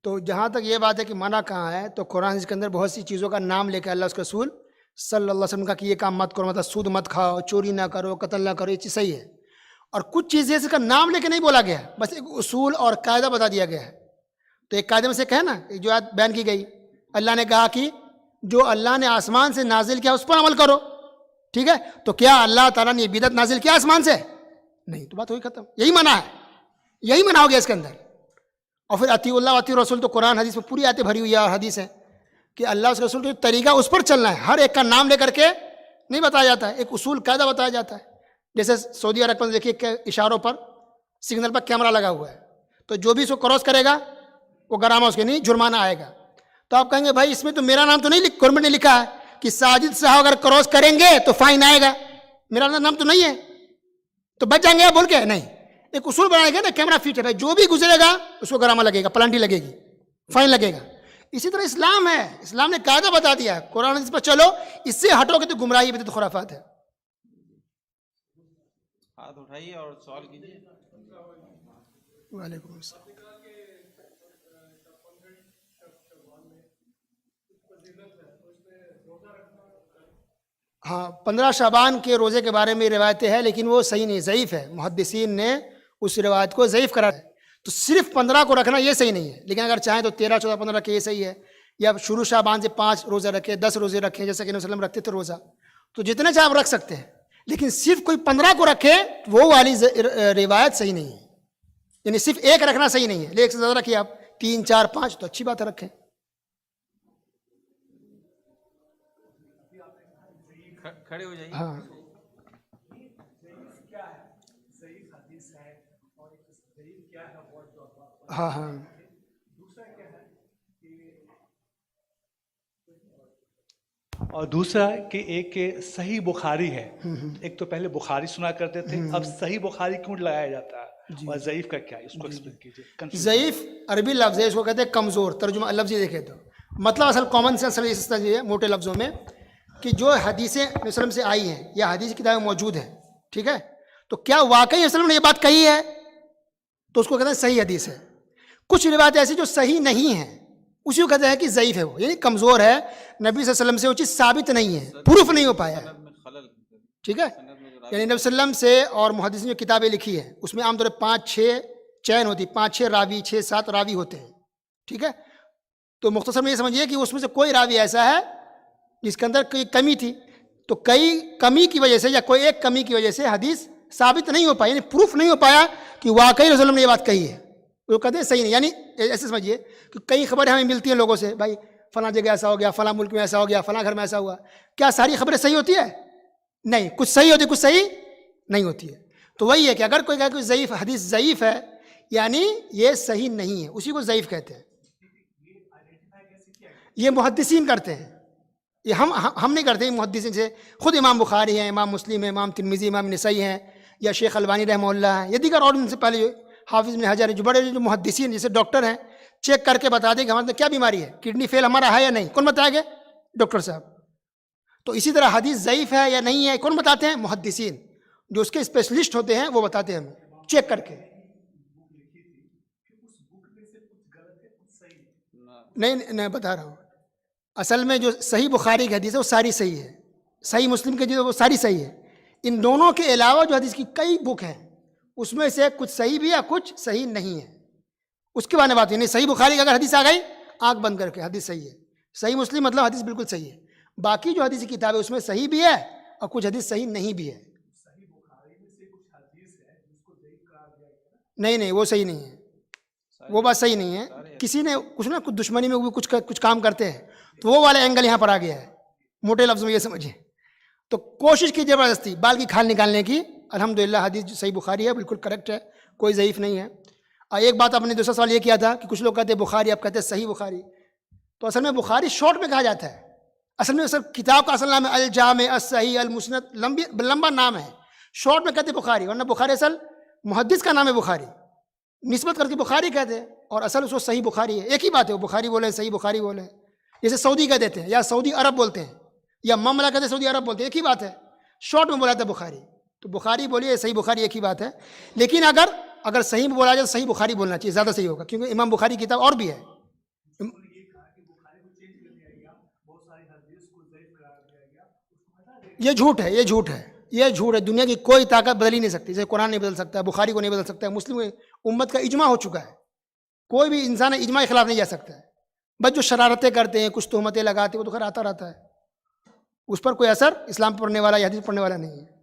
تو جہاں تک یہ بات ہے کہ منع کہاں ہے، تو قرآن حدیث کے اندر بہت سی چیزوں کا نام لے کے اللہ اس کے رسول صلی اللہ علیہ وسلم کا کہ یہ کام مت کرو، مطلب سود مت کھاؤ، چوری نہ کرو، قتل نہ کرو، یہ چیز صحیح ہے. اور کچھ چیزیں اس کا نام لے کے نہیں بولا گیا ہے، بس ایک اصول اور قاعدہ بتا دیا گیا ہے. تو ایک قاعدے میں سے کہ نا جو آیت بیان کی گئی، اللہ نے کہا کہ جو اللہ نے آسمان سے نازل کیا اس پر عمل کرو. ٹھیک ہے، تو کیا اللہ تعالیٰ نے یہ بدعت نازل کیا آسمان سے؟ نہیں. تو بات ہوئی ختم. یہی منع ہے، یہی منع ہو گیا اس کے اندر. اور پھر اطیع اللہ اطیع رسول، تو قرآن حدیث میں پوری آیتیں بھری ہوئی ہے اور حدیث ہے کہ اللہ اس کے رسول کا جو طریقہ اس پر چلنا ہے، ہر ایک کا نام لے کر کے نہیں بتایا جاتا ہے، ایک اصول قاعدہ بتایا جاتا ہے. جیسے سعودی عرب پر دیکھیے کہ اشاروں پر سگنل پر کیمرہ لگا ہوا ہے، تو جو بھی اس کو کراس کرے گا وہ گرامہ اس کے نہیں جرمانہ آئے گا. تو آپ کہیں گے بھائی اس میں تو میرا نام تو نہیں، گورنمنٹ نے لکھا ہے کہ ساجد صاحب اگر کراس کریں گے تو فائن آئے گا، میرا نام تو نہیں ہے، تو بچ جائیں گے آپ بول کے؟ نہیں. ایک اصول بنائے گا نا، کیمرہ فٹ ہے بھائی، جو بھی گزرے گا اس کو گرامہ لگے گا، پلانٹی لگے گی، فائن لگے گا. اسی طرح اسلام ہے، اسلام نے قاعدہ بتا دیا ہے، قرآن حدیث پر چلو، اس سے ہٹو گے تو گمراہی بدعت خرافات ہے. ہاتھ اٹھائیے اور سوال کیجیے. وعلیکم السلام. ہاں 15 شعبان کے روزے کے بارے میں روایتیں ہیں، لیکن وہ صحیح نہیں، ضعیف ہے. محدثین نے اس روایت کو ضعیف کرا ہے. تو صرف 15 کو رکھنا یہ صحیح نہیں ہے، لیکن اگر چاہیں تو 13، 14، 15 رکھے، یہ صحیح ہے. یا شروع شعبان سے 5 روزے رکھے، 10 روزے رکھے، جیسا کہ نبی صلی اللہ علیہ وسلم رکھتے تھے روزہ. تو جتنے چاہے آپ رکھ سکتے ہیں، لیکن صرف کوئی 15 کو رکھے وہ والی روایت صحیح نہیں ہے. یعنی صرف ایک رکھنا صحیح نہیں ہے، لیکن ایک سے زیادہ رکھیے آپ، 3، 4، 5 تو اچھی بات ہے رکھیں. کھڑے ہو جائیے. ہاں ہاں ہاں اور دوسرا کہ ایک صحیح بخاری ہے. ایک تو پہلے بخاری سنا کرتے تھے، اب صحیح بخاری کیوں لگایا جاتا ہے؟ اور ضعیف کا کیا ہے، اس کو ایکسپلین کیجیے. ضعیف عربی لفظ ہے، اس کو کہتے ہیں کمزور. ترجمہ لفظ یہ دیکھے تو مطلب اصل کامن سینس اس طرح ہے موٹے لفظوں میں کہ جو حدیثیں نبی صلی اللہ علیہ وسلم سے آئی ہیں یا حدیث کی کتابیں موجود ہیں، ٹھیک ہے، تو کیا واقعی نبی صلی اللہ علیہ وسلم نے یہ بات کہی ہے؟ تو اس کو کہتے ہیں صحیح حدیث ہے. کچھ روایتیں ایسی جو صحیح نہیں ہیں، اسی کو کہتے ہیں کہ ضعیف ہے، وہ یعنی کمزور ہے، نبی صلی اللہ علیہ وسلم سے وہ چیز ثابت نہیں ہے، پروف نہیں ہو پایا ہے. ٹھیک ہے، یعنی نبی صلی اللہ علیہ وسلم سے اور محدثین نے جو کتابیں لکھی ہیں اس میں عام طور پر 5-6 چین ہوتی، 5-6 راوی، 6-7 راوی ہوتے ہیں. ٹھیک ہے، تو مختصر میں یہ سمجھیے کہ اس میں سے کوئی راوی ایسا ہے جس کے اندر کوئی کمی تھی، تو کئی کمی کی وجہ سے یا کوئی ایک کمی کی وجہ سے حدیث ثابت نہیں ہو پایا، یعنی پروف نہیں ہو پایا کہ واقعی رسول اللہ نے یہ بات کہی ہے. وہ کہتے ہیں صحیح نہیں. یعنی ایسے سمجھیے کہ کئی خبریں ہمیں ملتی ہیں لوگوں سے، بھائی فلاں جگہ ایسا ہو گیا، فلاں ملک میں ایسا ہو گیا، فلاں گھر میں ایسا ہوا. کیا ساری خبریں صحیح ہوتی ہے؟ نہیں، کچھ صحیح ہوتی ہے، کچھ صحیح نہیں ہوتی ہے. تو وہی ہے کہ اگر کوئی کہے کہ ضعیف حدیث ضعیف ہے، یعنی یہ صحیح نہیں ہے، اسی کو ضعیف کہتے ہیں. یہ محدثین کرتے ہیں، یہ ہم نہیں کرتے. محدثین سے خود امام بخاری ہیں، امام مسلم ہیں، امام ترمذی، امام نسائی ہیں، یا شیخ البانی رحمہ اللہ ہیں، یا دیگر اور ان سے پہلے حافظ ابن حجر، جو بڑے جو محدثین جیسے ڈاکٹر ہیں، چیک کر کے بتا دیں کہ ہمارے اندر کیا بیماری ہے، کڈنی فیل ہمارا ہے یا نہیں، کون بتائے گا؟ ڈاکٹر صاحب. تو اسی طرح حدیث ضعیف ہے یا نہیں ہے کون بتاتے ہیں؟ محدثین، جو اس کے اسپیشلسٹ ہوتے ہیں وہ بتاتے ہیں ہمیں چیک کر کے. نہیں بتا رہا ہوں، اصل میں جو صحیح بخاری کی حدیث ہے وہ ساری صحیح ہے، صحیح مسلم کی حدیث ہے وہ ساری صحیح ہے. ان دونوں کے علاوہ جو حدیث کی کئی بک ہیں اس میں سے کچھ صحیح بھی ہے، کچھ صحیح نہیں ہے. اس کے بارے میں بات ہے. نہیں، صحیح بخاری کی اگر حدیث آ گئی آنکھ بند کر کے حدیث صحیح ہے، صحیح مسلم مطلب حدیث بالکل صحیح ہے. باقی جو حدیث کی کتاب ہے اس میں صحیح بھی ہے اور کچھ حدیث صحیح نہیں بھی ہے. نہیں وہ صحیح نہیں ہے، وہ بات صحیح نہیں ہے. کسی نے کچھ نا کچھ دشمنی میں بھی کچھ کام کرتے ہیں، تو وہ والا اینگل یہاں پر آ گیا ہے. موٹے لفظ میں یہ سمجھیں تو کوشش کی زبردستی بال کی کھال نکالنے کی. الحمدللہ حدیث جو صحیح بخاری ہے بالکل کریکٹ ہے، کوئی ضعیف نہیں ہے. اور ایک بات آپ نے دوسرا سوال یہ کیا تھا کہ کچھ لوگ کہتے ہیں بخاری، آپ کہتے ہیں صحیح بخاری. تو اصل میں بخاری شارٹ میں کہا جاتا ہے. اصل میں کتاب کا اصل نام ہے الجامع الصحیح المسند، لمبا نام ہے، شارٹ میں کہتے ہیں بخاری. ورنہ بخاری اصل محدث کا نام ہے بخاری، نسبت کر کے بخاری کہتے ہیں، اور اصل اس کو صحیح بخاری ہے. ایک ہی بات ہے، وہ بخاری بولے صحیح بخاری بولے. جیسے سعودی کہہ دیتے ہیں یا سعودی عرب بولتے ہیں یا مملکت کہتے ہیں سعودی عرب بولتے ہیں، ایک ہی بات ہے. شارٹ میں بولا جاتا ہے بخاری، تو بخاری بولیے صحیح بخاری ایک ہی بات ہے. لیکن اگر صحیح بولا جائے تو صحیح بخاری بولنا چاہیے، زیادہ صحیح ہوگا، کیونکہ امام بخاری کی کتاب اور بھی ہے. یہ جھوٹ ہے، یہ جھوٹ ہے، یہ جھوٹ ہے. دنیا کی کوئی طاقت بدل ہی نہیں سکتی. جیسے قرآن نہیں بدل سکتا، بخاری کو نہیں بدل سکتا، مسلم امت کا اجماع ہو چکا ہے. کوئی بھی انسان اجماع کے خلاف نہیں جا سکتا ہے. بس جو شرارتیں کرتے ہیں، کچھ تہمتیں لگاتے ہیں، وہ تو خیر آتا رہتا ہے. اس پر کوئی اثر اسلام پڑھنے والا یا حدیث پڑھنے والا نہیں ہے.